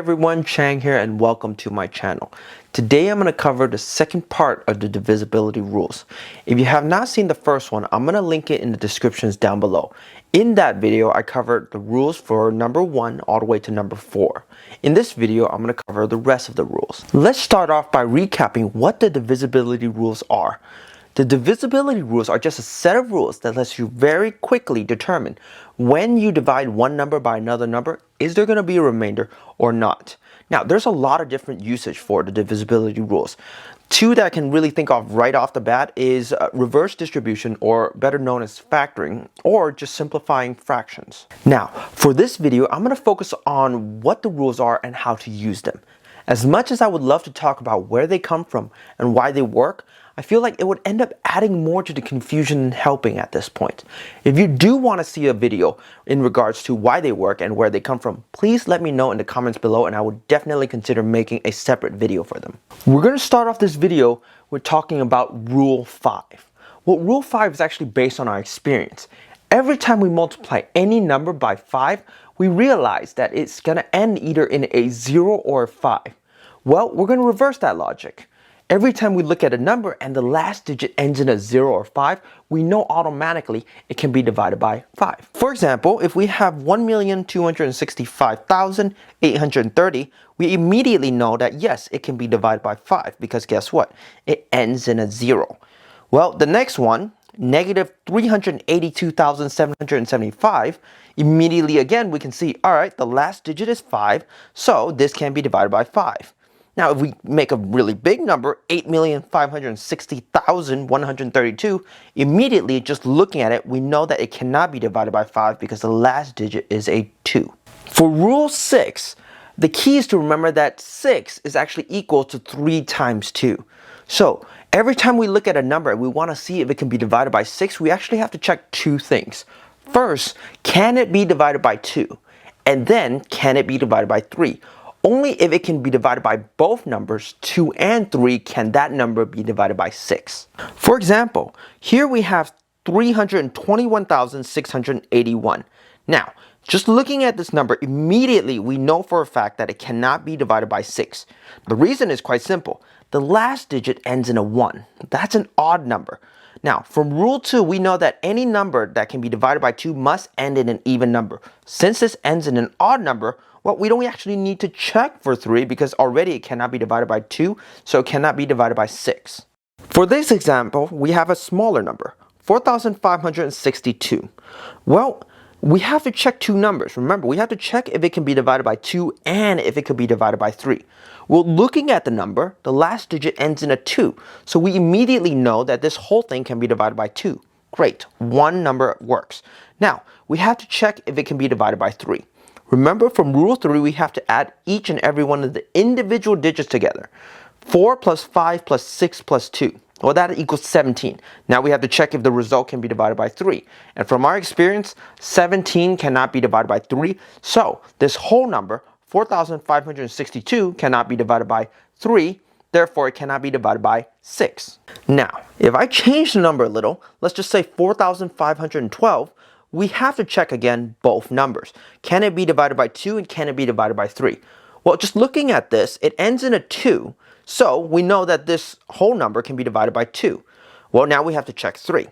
everyone, Chang here and welcome to my channel. Today I'm going to cover the second part of the divisibility rules. If you have not seen the first one, I'm going to link it in the descriptions down below. In that video, I covered the rules for number 1 all the way to number 4. In this video, I'm going to cover the rest of the rules. Let's start off by recapping what the divisibility rules are. The divisibility rules are just a set of rules that lets you very quickly determine when you divide one number by another number, is there going to be a remainder or not? Now, there's a lot of different usage for the divisibility rules. Two that I can really think of right off the bat is reverse distribution, or better known as factoring, or just simplifying fractions. Now, for this video, I'm going to focus on what the rules are and how to use them. As much as I would love to talk about where they come from and why they work, I feel like it would end up adding more to the confusion than helping at this point. If you do want to see a video in regards to why they work and where they come from, please let me know in the comments below and I would definitely consider making a separate video for them. We're going to start off this video with talking about Rule 5. Well, Rule 5 is actually based on our experience. Every time we multiply any number by 5, we realize that it's going to end either in a 0 or a 5. Well, we're going to reverse that logic. Every time we look at a number and the last digit ends in a 0 or 5, we know automatically it can be divided by 5. For example, if we have 1,265,830, we immediately know that yes, it can be divided by 5 because guess what? It ends in a 0. Well, the next one, negative 382,775, immediately again we can see, alright, the last digit is 5, so this can be divided by 5. Now, if we make a really big number, 8,560,132, immediately just looking at it, we know that it cannot be divided by 5 because the last digit is a 2. For Rule 6, the key is to remember that 6 is actually equal to 3 times 2. So, every time we look at a number and we want to see if it can be divided by 6, we actually have to check two things. First, can it be divided by 2? And then, can it be divided by 3? Only if it can be divided by both numbers, 2 and 3, can that number be divided by 6. For example, here we have 321,681. Now, just looking at this number, immediately we know for a fact that it cannot be divided by 6. The reason is quite simple. The last digit ends in a 1. That's an odd number. Now, from Rule 2, we know that any number that can be divided by 2 must end in an even number. Since this ends in an odd number, well, we don't actually need to check for 3 because already it cannot be divided by 2, so it cannot be divided by 6. For this example, we have a smaller number, 4,562. Well, we have to check two numbers. Remember, we have to check if it can be divided by 2 and if it could be divided by 3. Well, looking at the number, the last digit ends in a 2, so we immediately know that this whole thing can be divided by 2. Great, one number works. Now, we have to check if it can be divided by 3. Remember, from Rule 3, we have to add each and every one of the individual digits together. 4 plus 5 plus 6 plus 2. Well, that equals 17. Now we have to check if the result can be divided by 3. And from our experience, 17 cannot be divided by 3. So this whole number, 4,562, cannot be divided by 3. Therefore, it cannot be divided by 6. Now, if I change the number a little, let's just say 4,512, we have to check again both numbers. Can it be divided by 2 and can it be divided by 3? Well, just looking at this, it ends in a 2. So we know that this whole number can be divided by 2. Well, now we have to check 3.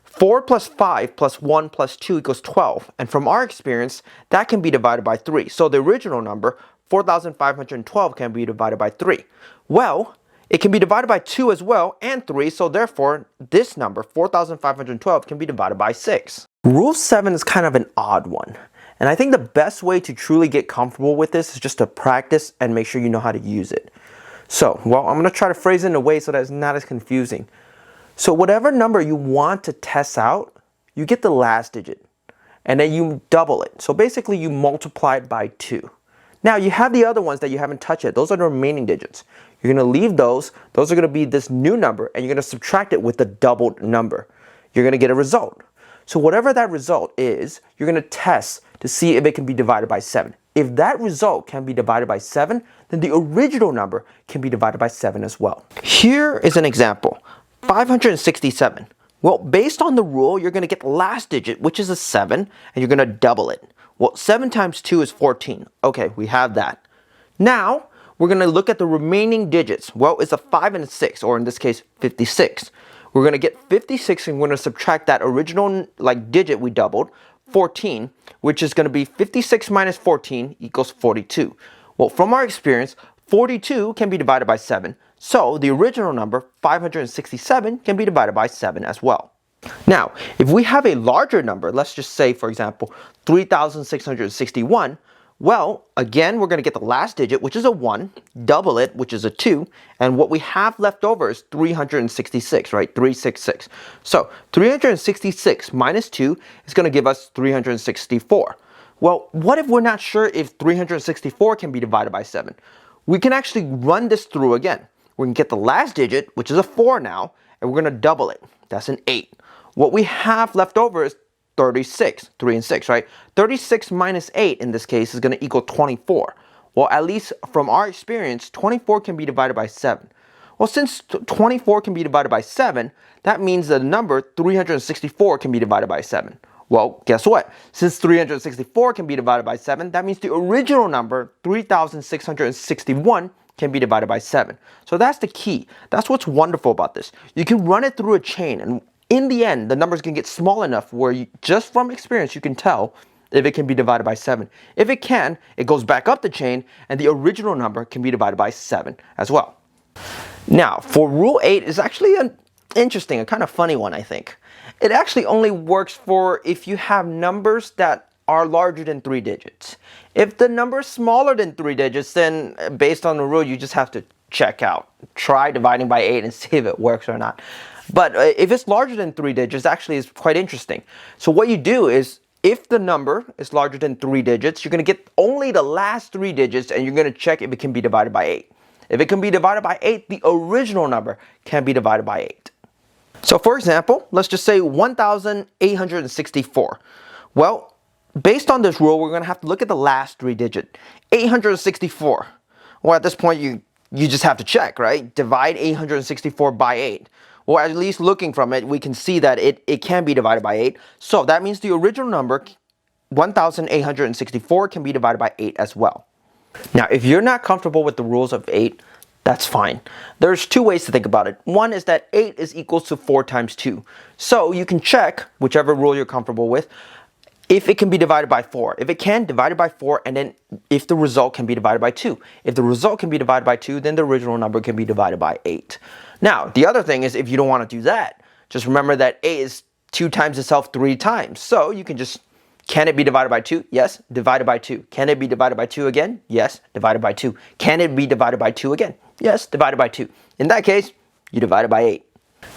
4 plus 5 plus 1 plus 2 equals 12. And from our experience, that can be divided by 3. So the original number, 4,512, can be divided by 3. Well, it can be divided by 2 as well and 3. So therefore, this number, 4,512, can be divided by 6. Rule 7 is kind of an odd one. And I think the best way to truly get comfortable with this is just to practice and make sure you know how to use it. So, well, I'm going to try to phrase it in a way so that it's not as confusing. So whatever number you want to test out, you get the last digit. And then you double it. So basically you multiply it by 2. Now you have the other ones that you haven't touched yet. Those are the remaining digits. You're going to leave those. Those are going to be this new number. And you're going to subtract it with the doubled number. You're going to get a result. So whatever that result is, you're going to test to see if it can be divided by 7. If that result can be divided by 7, then the original number can be divided by 7 as well. Here is an example, 567. Well, based on the rule, you're going to get the last digit, which is a 7, and you're going to double it. Well, 7 times 2 is 14. Okay, we have that. Now, we're going to look at the remaining digits. Well, it's a 5 and a 6, or in this case, 56. We're going to get 56 and we're going to subtract that original digit we doubled, 14, which is going to be 56 minus 14 equals 42. Well, from our experience, 42 can be divided by 7. So the original number, 567, can be divided by 7 as well. Now, if we have a larger number, let's just say, for example, 3,661, well, again, we're going to get the last digit, which is a 1, double it, which is a 2, and what we have left over is 366, right? 366. So 366 minus 2 is going to give us 364. Well, what if we're not sure if 364 can be divided by 7? We can actually run this through again. We can get the last digit, which is a 4 now, and we're going to double it. That's an 8. What we have left over is 36, 3 and 6, right? 36 minus 8 in this case is going to equal 24. Well, at least from our experience, 24 can be divided by 7. Well, since 24 can be divided by 7, that means the number 364 can be divided by 7. Well, guess what? Since 364 can be divided by 7, that means the original number, 3,661, can be divided by 7. So that's the key. That's what's wonderful about this. You can run it through a chain, and in the end, the numbers can get small enough where you, just from experience, you can tell if it can be divided by 7. If it can, it goes back up the chain, and the original number can be divided by 7 as well. Now, for Rule 8 is actually an interesting, a kind of funny one, I think. It actually only works for if you have numbers that are larger than 3 digits. If the number is smaller than 3 digits, then based on the rule, you just have to check out. Try dividing by 8 and see if it works or not. But if it's larger than 3 digits, actually is quite interesting. So what you do is, if the number is larger than 3 digits, you're going to get only the last 3 digits and you're going to check if it can be divided by 8. If it can be divided by 8, the original number can be divided by 8. So for example, let's just say 1,864. Well, based on this rule, we're going to have to look at the last 3 digits. 864. Well, at this point, you just have to check, right? Divide 864 by 8. Well, at least looking from it, we can see that it can be divided by 8. So that means the original number, 1,864, can be divided by 8 as well. Now, if you're not comfortable with the rules of 8, that's fine. There's 2 ways to think about it. One is that 8 is equals to 4 times 2. So you can check, whichever rule you're comfortable with, if it can be divided by 4. If it can, divide it by 4, and then if the result can be divided by 2. If the result can be divided by 2, then the original number can be divided by 8. Now, the other thing is, if you don't want to do that, just remember that 8 is 2 times itself 3 times. So you can just, can it be divided by 2? Yes, divided by 2. Can it be divided by 2 again? Yes, divided by 2. Can it be divided by 2 again? Yes, divided by 2. In that case, you divide it by 8.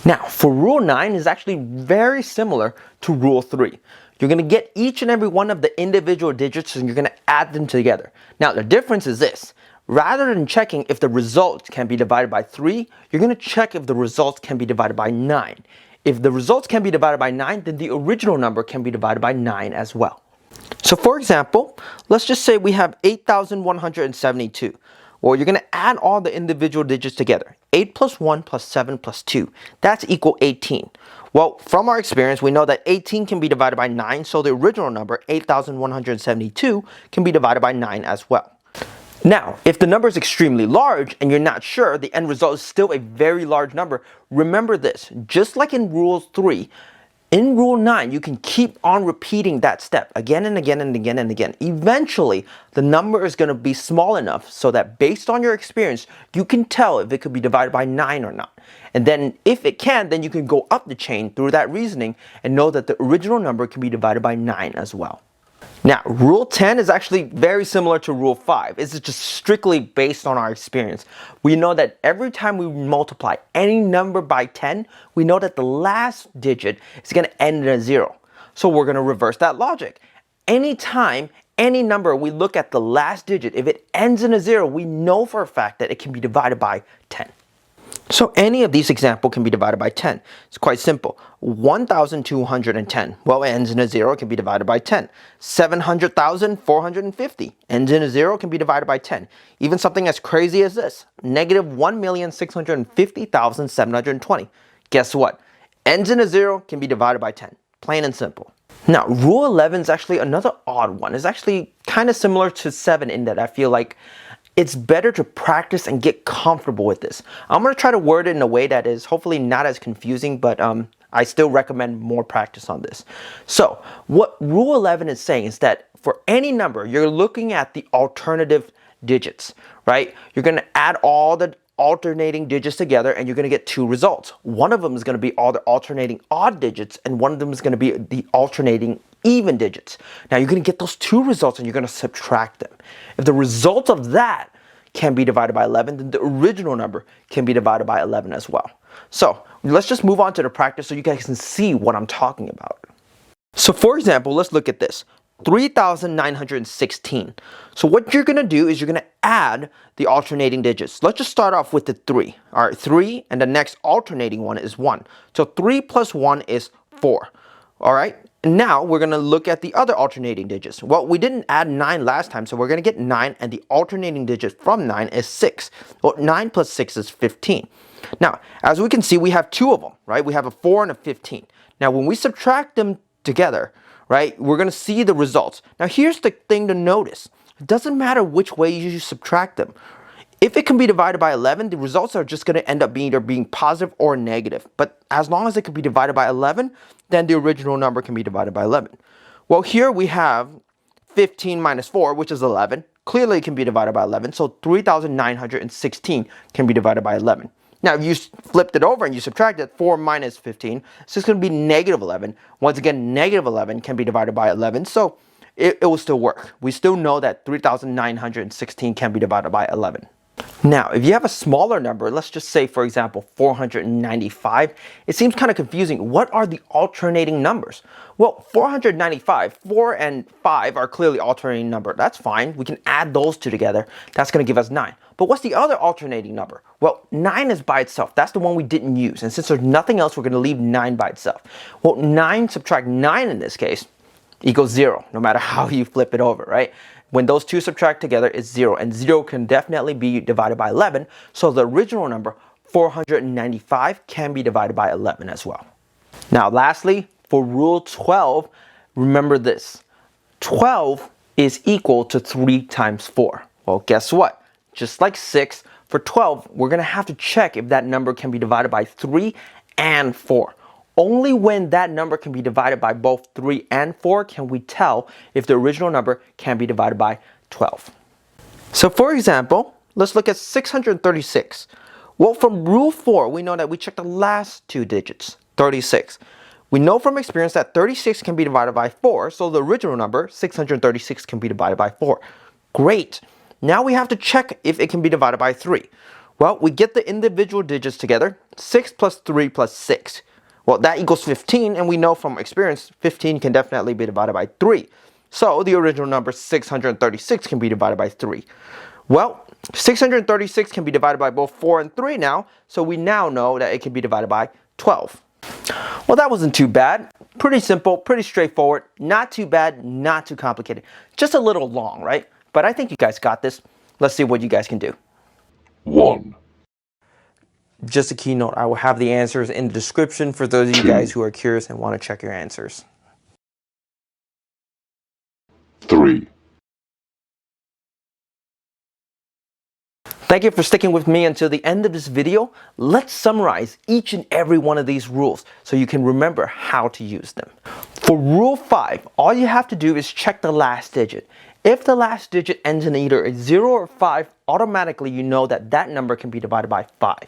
Now, for Rule 9 is actually very similar to Rule 3. You're going to get each and every one of the individual digits and you're going to add them together. Now, the difference is this. Rather than checking if the results can be divided by 3, you're going to check if the results can be divided by 9. If the results can be divided by 9, then the original number can be divided by 9 as well. So for example, let's just say we have 8,172. Well, you're going to add all the individual digits together. 8 plus 1 plus 7 plus 2. That's equal 18. Well, from our experience, we know that 18 can be divided by 9, so the original number, 8,172, can be divided by 9 as well. Now, if the number is extremely large and you're not sure, the end result is still a very large number, remember this. Just like in Rule 3, in Rule 9, you can keep on repeating that step again and again and again and again. Eventually, the number is going to be small enough so that based on your experience, you can tell if it could be divided by 9 or not. And then if it can, then you can go up the chain through that reasoning and know that the original number can be divided by 9 as well. Now, Rule 10 is actually very similar to Rule 5. It's just strictly based on our experience. We know that every time we multiply any number by 10, we know that the last digit is going to end in a 0. So we're going to reverse that logic. Anytime, any number, we look at the last digit, if it ends in a 0, we know for a fact that it can be divided by 10. So any of these examples can be divided by 10. It's quite simple. 1,210. Well, it ends in a 0, can be divided by 10. 700,450. Ends in a 0, can be divided by 10. Even something as crazy as this. Negative 1,650,720. Guess what? Ends in a 0, can be divided by 10. Plain and simple. Now, Rule 11 is actually another odd one. It's actually kind of similar to 7 in that I feel like it's better to practice and get comfortable with this. I'm going to try to word it in a way that is hopefully not as confusing, but I still recommend more practice on this. So what Rule 11 is saying is that for any number, you're looking at the alternative digits, right? You're going to add all the alternating digits together and you're going to get two results. One of them is going to be all the alternating odd digits and one of them is going to be the alternating even digits. Now you're going to get those two results and you're going to subtract them. If the result of that can be divided by 11, then the original number can be divided by 11 as well. So let's just move on to the practice so you guys can see what I'm talking about. So for example, let's look at this. 3,916. So what you're going to do is you're going to add the alternating digits. Let's just start off with the 3. All right, 3 and the next alternating one is 1. So 3 plus 1 is 4. All right, now we're going to look at the other alternating digits. Well, we didn't add 9 last time, so we're going to get 9 and the alternating digit from 9 is 6. Well, 9 plus 6 is 15. Now, as we can see, we have two of them, right? We have a 4 and a 15. Now, when we subtract them together, right, we're going to see the results. Now, here's the thing to notice. It doesn't matter which way you subtract them. If it can be divided by 11, the results are just going to end up being either being positive or negative. But as long as it can be divided by 11, then the original number can be divided by 11. Well, here we have 15 minus 4, which is 11. Clearly, it can be divided by 11. So 3,916 can be divided by 11. Now, if you flipped it over and you subtracted 4 minus 15, it's just going to be negative 11. Once again, negative 11 can be divided by 11, so it will still work. We still know that 3,916 can be divided by 11. Now, if you have a smaller number, let's just say, for example, 495, it seems kind of confusing. What are the alternating numbers? Well, 495, 4 and 5 are clearly alternating number. That's fine. We can add those two together. That's going to give us 9. But what's the other alternating number? Well, 9 is by itself. That's the one we didn't use. And since there's nothing else, we're going to leave 9 by itself. Well, 9 subtract 9 in this case equals 0, no matter how you flip it over, right? When those two subtract together, it's 0. And 0 can definitely be divided by 11. So the original number, 495, can be divided by 11 as well. Now, lastly, for Rule 12, remember this. 12 is equal to 3 times 4. Well, guess what? Just like 6, for 12, we're going to have to check if that number can be divided by 3 and 4. Only when that number can be divided by both 3 and 4 can we tell if the original number can be divided by 12. So for example, let's look at 636. Well, from Rule 4, we know that we check the last two digits, 36. We know from experience that 36 can be divided by 4, so the original number, 636, can be divided by 4. Great. Now we have to check if it can be divided by 3. Well, we get the individual digits together, 6 plus 3 plus 6. Well, that equals 15, and we know from experience 15 can definitely be divided by 3. So the original number 636 can be divided by 3. Well, 636 can be divided by both 4 and 3 now, so we now know that it can be divided by 12. Well, that wasn't too bad. Pretty simple, pretty straightforward. Not too bad, not too complicated. Just a little long, right? But I think you guys got this. Let's see what you guys can do. 1. Just a keynote, I will have the answers in the description for those of you guys who are curious and want to check your answers. 3. Thank you for sticking with me until the end of this video. Let's summarize each and every one of these rules so you can remember how to use them. For Rule 5, all you have to do is check the last digit. If the last digit ends in either a 0 or 5, automatically you know that that number can be divided by 5.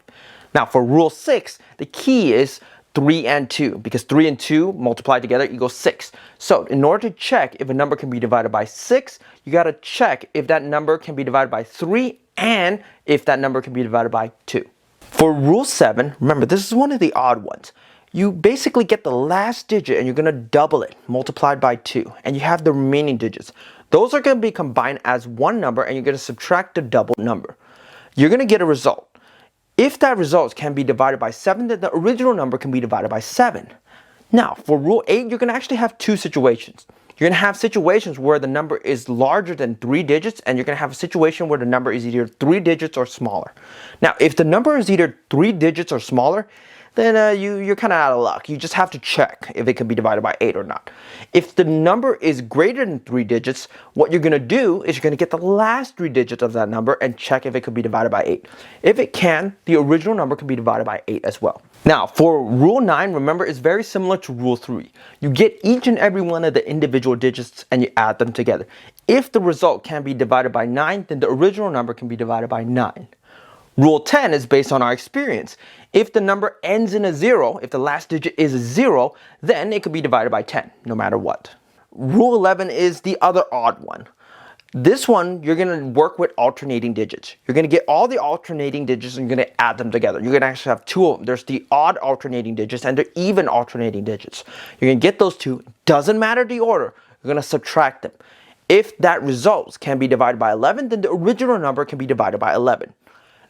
Now for Rule 6, the key is 3 and 2, because 3 and 2 multiplied together equals 6. So in order to check if a number can be divided by 6, you got to check if that number can be divided by 3 and if that number can be divided by 2. For Rule 7, remember this is one of the odd ones. You basically get the last digit and you're going to double it, multiplied by 2, and you have the remaining digits. Those are going to be combined as one number and you're going to subtract the double number. You're going to get a result. If that result can be divided by 7, then the original number can be divided by 7. Now, for Rule 8, you're going to actually have two situations. You're going to have situations where the number is larger than 3 digits, and you're going to have a situation where the number is either 3 digits or smaller. Now, if the number is either 3 digits or smaller, then you're kind of out of luck. You just have to check if it can be divided by 8 or not. If the number is greater than 3 digits, what you're going to do is you're going to get the last 3 digits of that number and check if it could be divided by 8. If it can, the original number can be divided by 8 as well. Now, for Rule 9, remember, it's very similar to Rule 3. You get each and every one of the individual digits and you add them together. If the result can be divided by 9, then the original number can be divided by 9. Rule 10 is based on our experience. If the number ends in a 0, if the last digit is 0, then it could be divided by 10, no matter what. Rule 11 is the other odd one. This one, you're going to work with alternating digits. You're going to get all the alternating digits and you're going to add them together. You're going to actually have two of them. There's the odd alternating digits and the even alternating digits. You're going to get those two. Doesn't matter the order. You're going to subtract them. If that result can be divided by 11, then the original number can be divided by 11.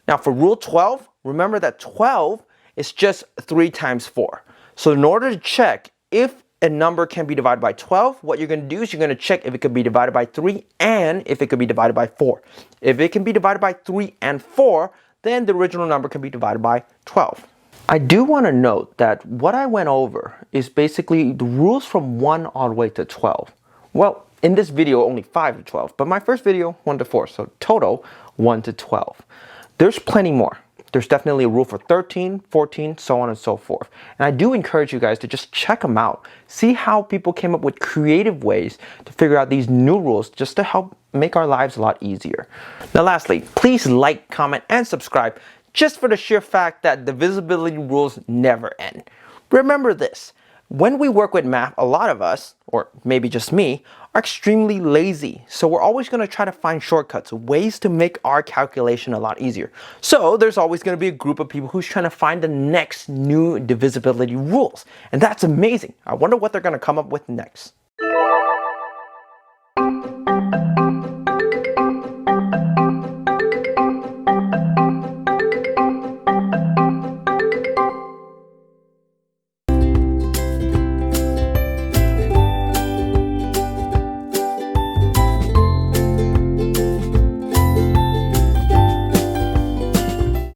Now for Rule 12, remember that 12 is just 3 times 4. So in order to check if a number can be divided by 12, what you're going to do is you're going to check if it could be divided by 3 and if it could be divided by 4. If it can be divided by 3 and 4, then the original number can be divided by 12. I do want to note that what I went over is basically the rules from 1 all the way to 12. Well, in this video, only 5 to 12, but my first video, 1 to 4, so total 1 to 12. There's plenty more. There's definitely a rule for 13, 14, so on and so forth. And I do encourage you guys to just check them out. See how people came up with creative ways to figure out these new rules just to help make our lives a lot easier. Now lastly, please like, comment, and subscribe just for the sheer fact that divisibility rules never end. Remember this. When we work with math, a lot of us, or maybe just me, are extremely lazy. So we're always going to try to find shortcuts, ways to make our calculation a lot easier. So there's always going to be a group of people who's trying to find the next new divisibility rules. And that's amazing. I wonder what they're going to come up with next.